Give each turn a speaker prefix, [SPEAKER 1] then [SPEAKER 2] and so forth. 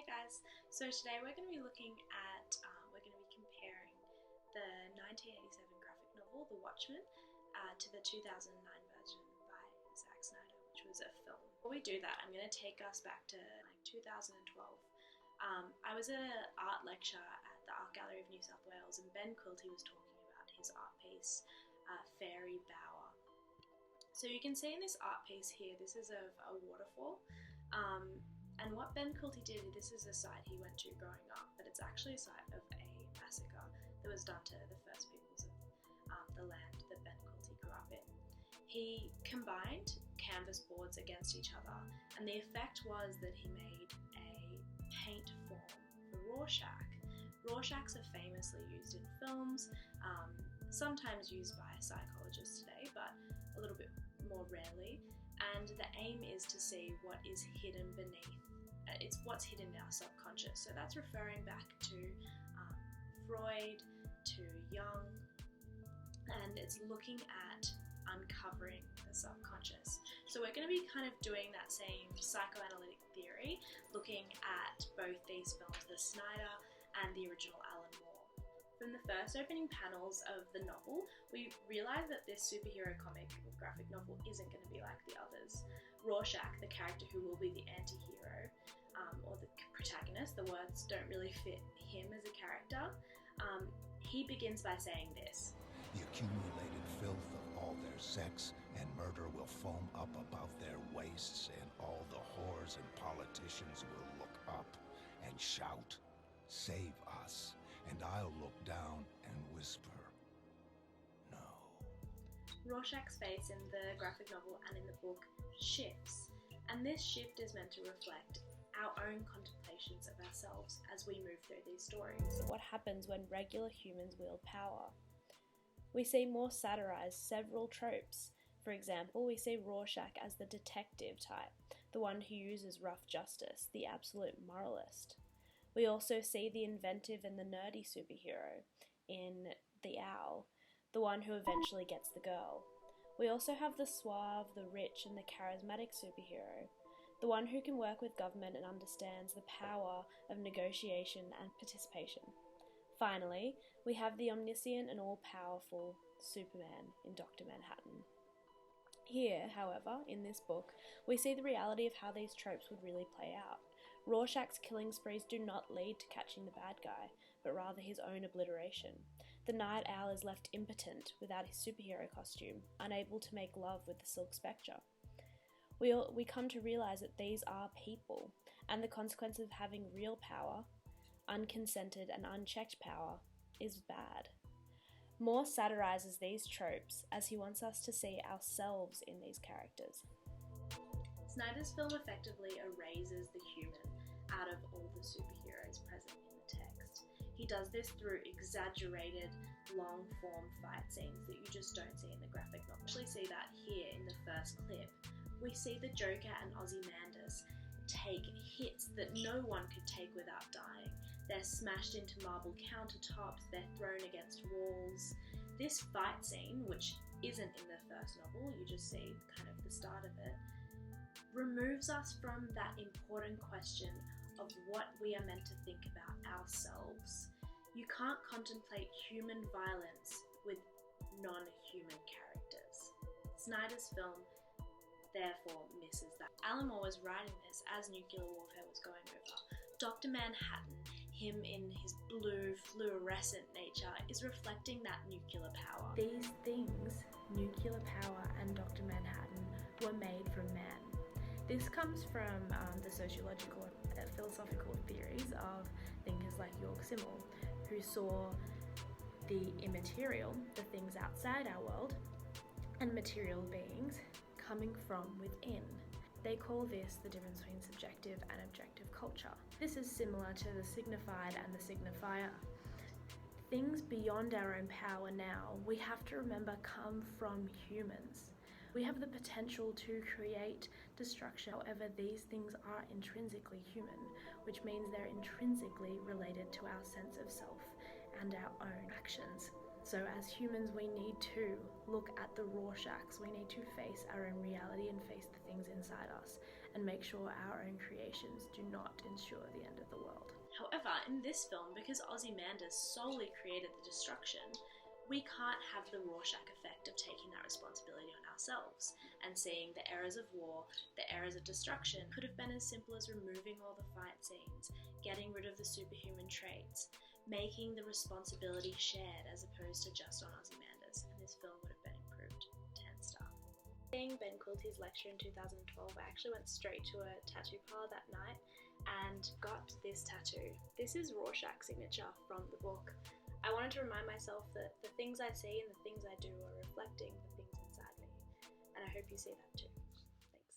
[SPEAKER 1] Hey guys, so today we're going to be looking at, comparing the 1987 graphic novel, The Watchmen, to the 2009 version by Zack Snyder, which was a film. Before we do that, I'm going to take us back to 2012. I was at an art lecture at the Art Gallery of New South Wales, and Ben Quilty was talking about his art piece, Fairy Bower. So you can see in this art piece here, this is of a waterfall. And what Ben Quilty did, this is a site he went to growing up, but it's actually a site of a massacre that was done to the first peoples of the land that Ben Quilty grew up in. He combined canvas boards against each other, and the effect was that he made a paint form for Rorschach. Rorschachs are famously used in films, sometimes used by psychologists today, but a little bit more rarely. And the aim is to see what is hidden beneath. It's what's hidden in our subconscious. So that's referring back to Freud, to Jung, and it's looking at uncovering the subconscious. So we're going to be kind of doing that same psychoanalytic theory, looking at both these films, the Snyder and the original Alan Moore. From the first opening panels of the novel, we realise that this superhero comic or graphic novel isn't going to be like the others. Rorschach, the character who will be the anti-hero, or the protagonist, the words don't really fit him as a character. He begins by saying this:
[SPEAKER 2] "The accumulated filth of all their sex and murder will foam up about their waists, and all the whores and politicians will look up and shout, 'Save us,' and I'll look down and whisper, 'No.'"
[SPEAKER 1] Rorschach's face in the graphic novel and in the book shifts, and this shift is meant to reflect our own contemplations of ourselves as we move through these stories.
[SPEAKER 3] What happens when regular humans wield power? We see Moore satirise several tropes. For example, we see Rorschach as the detective type, the one who uses rough justice, the absolute moralist. We also see the inventive and the nerdy superhero in The Owl, the one who eventually gets the girl. We also have the suave, the rich, and the charismatic superhero, the one who can work with government and understands the power of negotiation and participation. Finally, we have the omniscient and all-powerful Superman in Dr. Manhattan. Here, however, in this book, we see the reality of how these tropes would really play out. Rorschach's killing sprees do not lead to catching the bad guy, but rather his own obliteration. The Night Owl is left impotent without his superhero costume, unable to make love with the Silk Spectre. We come to realise that these are people, and the consequence of having real power, unconsented and unchecked power, is bad. Moore satirises these tropes as he wants us to see ourselves in these characters.
[SPEAKER 1] Snyder's film effectively erases the human out of all the superheroes present in the text. He does this through exaggerated, long-form fight scenes that you just don't see in the graphic novel. We actually see that here in the first clip. We see the Joker and Ozymandias take hits that no one could take without dying. They're smashed into marble countertops, they're thrown against walls. This fight scene, which isn't in the first novel, you just see kind of the start of it, removes us from that important question of what we are meant to think about ourselves. You can't contemplate human violence with non-human characters. Snyder's film therefore misses that. Alan Moore was writing this as nuclear warfare was going over. Dr. Manhattan, him in his blue fluorescent nature, is reflecting that nuclear power.
[SPEAKER 3] These things, nuclear power and Dr. Manhattan, were made from man. This comes from the sociological and philosophical theories of thinkers like York Simmel, who saw the immaterial, the things outside our world, and material beings coming from within. They call this the difference between subjective and objective culture. This is similar to the signified and the signifier. Things beyond our own power now, we have to remember, come from humans. We have the potential to create destruction. However, these things are intrinsically human, which means they're intrinsically related to our sense of self and our own actions. So as humans, we need to look at the Rorschachs. We need to face our own reality and face the things inside us and make sure our own creations do not ensure the end of the world.
[SPEAKER 1] However, in this film, because Ozymandias solely created the destruction, we can't have the Rorschach effect of taking that responsibility on ourselves and seeing the errors of war, the errors of destruction could have been as simple as removing all the fight scenes, getting rid of the superhuman traits, making the responsibility shared as opposed to just on Ozymandias, and this film would have been improved 10 star. Seeing Ben Quilty's lecture in 2012, I actually went straight to a tattoo parlor that night and got this tattoo. This is Rorschach's signature from the book. I wanted to remind myself that the things I see and the things I do are reflecting the things inside me, and I hope you see that too.